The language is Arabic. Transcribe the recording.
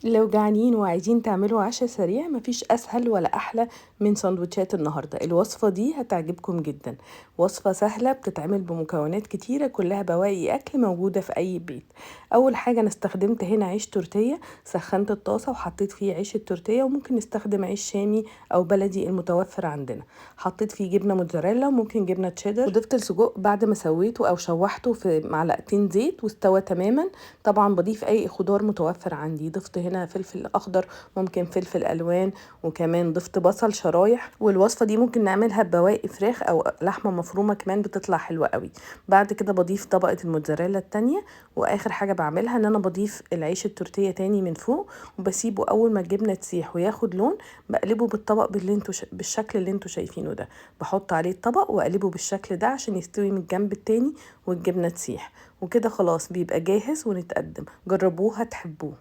لو جعانين وعايزين تعملوا عشاء سريع مفيش أسهل ولا أحلى من سندوتشات النهاردة. الوصفة دي هتعجبكم جدا. وصفة سهلة بتتعمل بمكونات كتيرة، كلها بواقي أكل موجودة في أي بيت. أول حاجة أنا استخدمت هنا عيش تورتيه. سخنت الطاسة وحطيت فيه عيش التورتيه، وممكن نستخدم عيش شامي أو بلدي المتوفر عندنا. حطيت فيه جبنة موتزاريلا وممكن جبنة تشيدر، وضفت السجق بعد ما سويته أو شوحته في معلقتين زيت واستوى تماما. طبعا بضيف أي خضار متوفر عندي. ضفت هنا فلفل اخضر، ممكن فلفل الوان، وكمان ضفت بصل شرايح. والوصفه دي ممكن نعملها ببواقي فراخ او لحمه مفرومه، كمان بتطلع حلوه قوي. بعد كده بضيف طبقه الموتزاريلا التانية، واخر حاجه بعملها ان انا بضيف العيش التورتيه تاني من فوق، وبسيبه اول ما الجبنه تسيح وياخد لون بقلبه بالطبق بالشكل اللي انتوا شايفينه ده. بحط عليه الطبق واقلبه بالشكل ده عشان يستوي من الجنب التاني والجبنه تسيح. وكده خلاص بيبقى جاهز ونتقدم. جربوه هتحبوه.